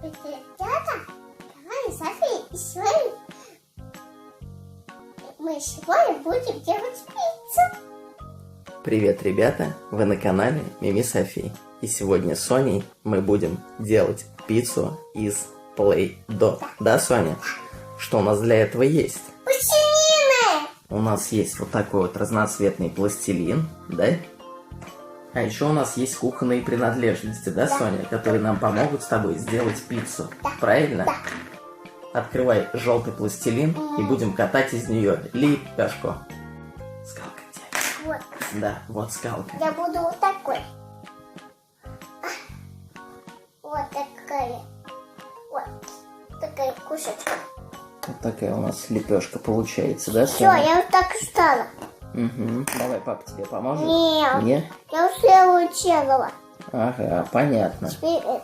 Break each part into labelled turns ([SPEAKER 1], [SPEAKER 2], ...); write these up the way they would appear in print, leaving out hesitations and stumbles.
[SPEAKER 1] Ребята, давай, София, мы сегодня будем делать пиццу.
[SPEAKER 2] Привет, ребята! Вы на канале Мими Софи. И сегодня с Соней мы будем делать пиццу из Play-Doh. Да, Соня? Что у нас для этого есть?
[SPEAKER 1] Пластилины!
[SPEAKER 2] У нас есть вот такой вот разноцветный пластилин, да? А еще у нас есть кухонные принадлежности, да, Соня? Которые нам помогут с тобой сделать пиццу. Правильно?
[SPEAKER 1] Да.
[SPEAKER 2] Открывай желтый пластилин и будем катать из нее лепешку. Скалка где?
[SPEAKER 1] Вот.
[SPEAKER 2] Да, вот скалка.
[SPEAKER 1] Я буду вот такой. Вот такая. Вот такая кусочка.
[SPEAKER 2] Вот такая у нас лепешка получается, да,
[SPEAKER 1] Все,
[SPEAKER 2] Соня?
[SPEAKER 1] я вот так и стала.
[SPEAKER 2] Угу. Давай папа тебе поможет?
[SPEAKER 1] Нет.
[SPEAKER 2] Нет?
[SPEAKER 1] Я уже учила.
[SPEAKER 2] Ага, понятно.
[SPEAKER 1] Теперь это.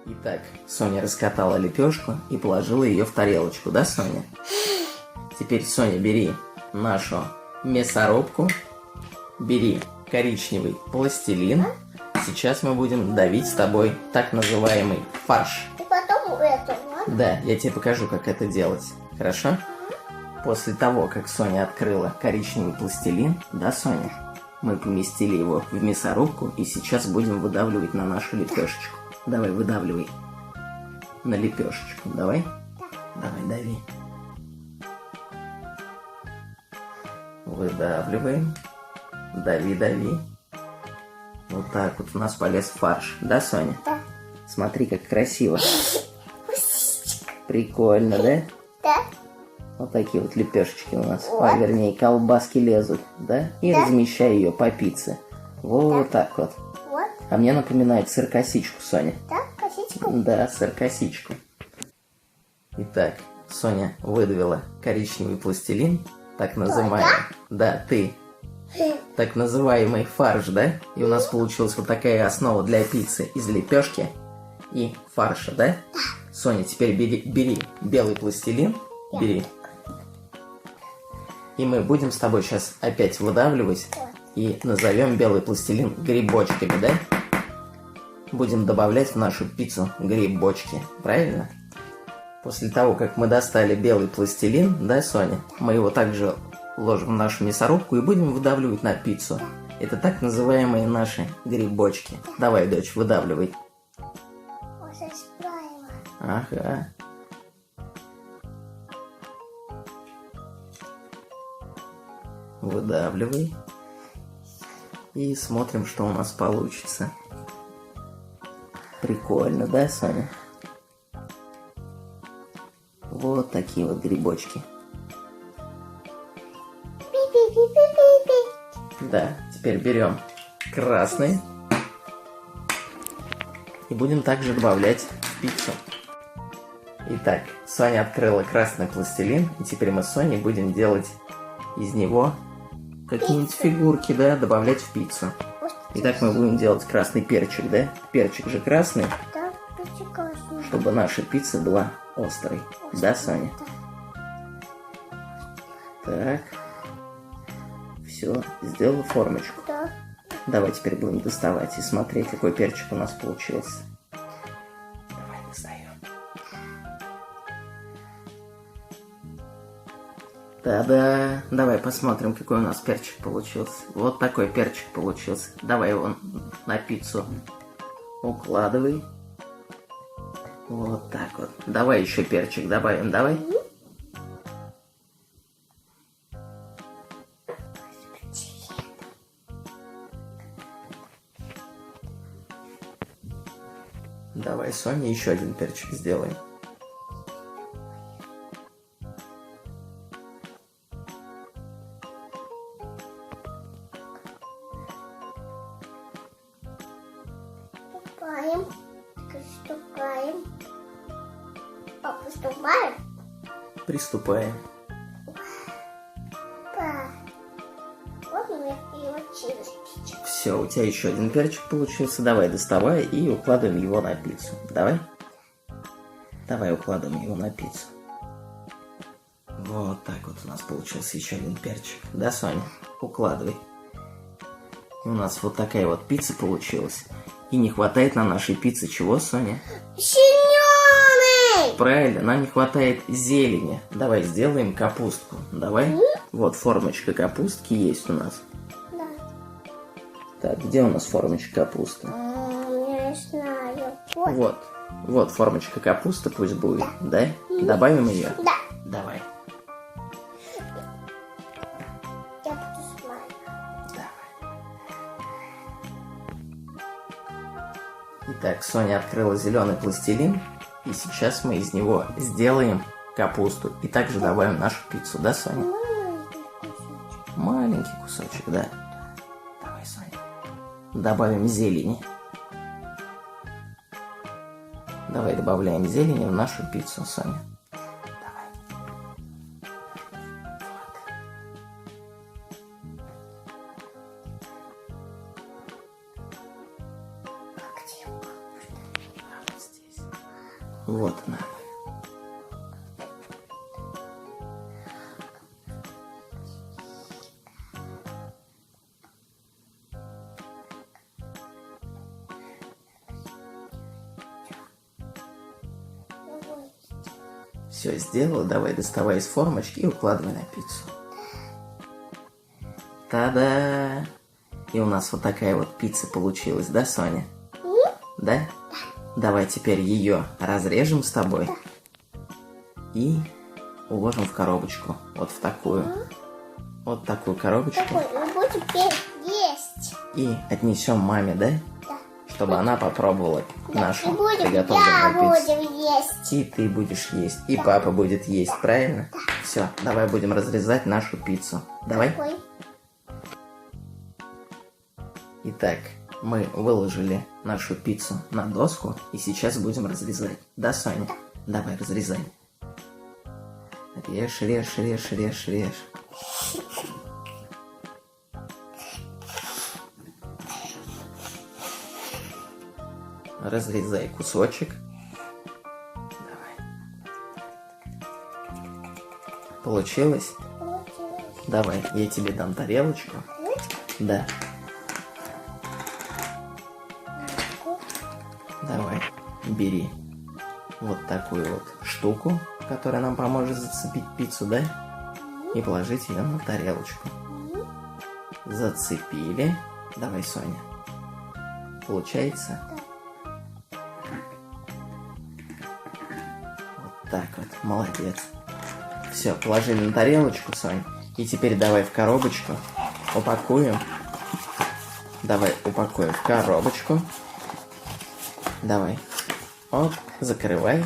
[SPEAKER 2] Итак, Соня раскатала лепешку и положила ее в тарелочку, да, Соня? Теперь, Соня, бери нашу мясорубку, бери коричневый пластилин. Сейчас мы будем давить с тобой так называемый фарш.
[SPEAKER 1] И потом это, ладно?
[SPEAKER 2] Да, я тебе покажу, как это делать. Хорошо? После того, как Соня открыла коричневый пластилин, да, Соня, мы поместили его в мясорубку и сейчас будем выдавливать на нашу лепешечку. Давай, выдавливай на лепешечку. Давай? Давай, дави. Выдавливаем. Дави, дави. Вот так вот у нас полез фарш. Да, Соня?
[SPEAKER 1] Да.
[SPEAKER 2] Смотри, как красиво. Прикольно, да?
[SPEAKER 1] Да?
[SPEAKER 2] Вот такие вот лепешечки у нас.
[SPEAKER 1] Вот.
[SPEAKER 2] А, вернее, колбаски лезут, да? И
[SPEAKER 1] Да.
[SPEAKER 2] размещай ее по пицце. Вот так вот.
[SPEAKER 1] Вот.
[SPEAKER 2] А мне напоминает сыр-косичку, Соня.
[SPEAKER 1] Да, косичку.
[SPEAKER 2] Да, сыр-косичку. Итак, Соня выдавила коричневый пластилин, так называемый. Да, ты. Так называемый фарш, да? И у нас получилась вот такая основа для пиццы из лепешки и фарша, да? Соня, теперь бери белый пластилин, бери. И мы будем с тобой сейчас опять выдавливать и назовем белый пластилин грибочками, да? Будем добавлять в нашу пиццу грибочки, правильно? После того, как мы достали белый пластилин, да, Соня, мы его также ложим в нашу мясорубку и будем выдавливать на пиццу. Это так называемые наши грибочки. Давай, дочь, выдавливай.
[SPEAKER 1] Уже справила.
[SPEAKER 2] Ага. Выдавливай. И смотрим, что у нас получится. Прикольно, да, Соня? Вот такие вот грибочки.
[SPEAKER 1] Пи-пи-пи-пи-пи-пи.
[SPEAKER 2] Да, теперь берем красный. И будем также добавлять в пиццу. Итак, Соня открыла красный пластилин. И теперь мы с Соней будем делать из него какие-нибудь фигурки, да, добавлять в пиццу. Итак, мы будем делать красный перчик, да? Перчик же красный,
[SPEAKER 1] Да, перчик красный.
[SPEAKER 2] чтобы наша пицца была острой. Да, Соня? Так. Все, сделала формочку.
[SPEAKER 1] Да.
[SPEAKER 2] Давай теперь будем доставать и смотреть, какой перчик у нас получился. Давай достаем. Да-да. Давай посмотрим, какой у нас перчик получился. Вот такой перчик получился. Давай его на пиццу укладывай. Вот так вот. Давай еще перчик добавим, давай. Давай, Соня, еще один перчик сделаем.
[SPEAKER 1] Приступаем. Приступаем. Приступаем.
[SPEAKER 2] Приступаем.
[SPEAKER 1] Вот мы и учились.
[SPEAKER 2] Все, у тебя еще один перчик получился. Давай, доставай и укладываем его на пиццу. Давай. Давай укладываем его на пиццу. Вот так вот у нас получился еще один перчик. Да, Соня? Укладывай. И у нас вот такая вот пицца получилась. И не хватает на нашей пицце чего, Соня?
[SPEAKER 1] Зеленый!
[SPEAKER 2] Правильно, нам не хватает зелени. Давай сделаем капустку. Давай. Вот формочка капустки есть у нас.
[SPEAKER 1] Да.
[SPEAKER 2] Так, где у нас формочка капусты?
[SPEAKER 1] Не знаю. Вот.
[SPEAKER 2] Вот. Вот формочка капусты пусть будет, да? Добавим ее?
[SPEAKER 1] Да.
[SPEAKER 2] Давай.
[SPEAKER 1] Я буду с мамой.
[SPEAKER 2] Давай. Итак, Соня открыла зеленый пластилин, и сейчас мы из него сделаем капусту. И также добавим нашу пиццу, да, Соня? Маленький кусочек, да. Давай, Соня. Добавим зелени. Давай добавляем зелени в нашу пиццу, Соня. Давай. Вот здесь. Вот она. Все сделала, давай доставай из формочки и укладывай на пиццу. Та-да! И у нас вот такая вот пицца получилась, да, Соня? Да? Давай теперь ее разрежем с тобой и уложим в коробочку. Вот в такую. Вот такую коробочку.
[SPEAKER 1] Мы будем есть.
[SPEAKER 2] И отнесем маме, да?
[SPEAKER 1] Да.
[SPEAKER 2] Чтобы она попробовала нашу
[SPEAKER 1] И будем,
[SPEAKER 2] приготовленную пиццу.
[SPEAKER 1] будем есть.
[SPEAKER 2] И ты будешь есть, и папа будет есть, правильно? Все, давай будем разрезать нашу пиццу. Давай.
[SPEAKER 1] Ой.
[SPEAKER 2] Итак, мы выложили нашу пиццу на доску, и сейчас будем разрезать. Да, Соня? Давай, разрезай. Режь, режь, режь, режь, режь. Разрезай кусочек. Получилось?
[SPEAKER 1] Получилось.
[SPEAKER 2] Давай, я тебе дам тарелочку. Да. Давай, бери вот такую вот штуку, которая нам поможет зацепить пиццу, да? И положить ее на тарелочку. Зацепили. Давай, Соня. Получается? Вот так вот, молодец. Все, положили на тарелочку, Сонь. И теперь давай в коробочку упакуем. Давай упакуем в коробочку. Давай. Оп, закрывай.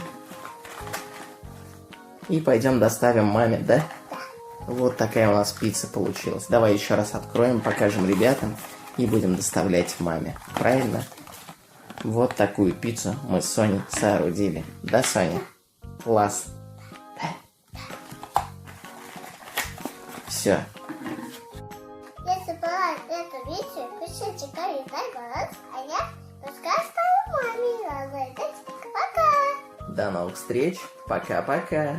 [SPEAKER 2] И пойдем доставим маме, да? Вот такая у нас пицца получилась. Давай еще раз откроем, покажем ребятам и будем доставлять маме. Правильно? Вот такую пиццу мы с Соней соорудили. Да, Соня? Класс. Все.
[SPEAKER 1] Если понравилось это видео, пишите комментарий, а я рассказываю маме. Пока.
[SPEAKER 2] До новых встреч. Пока-пока.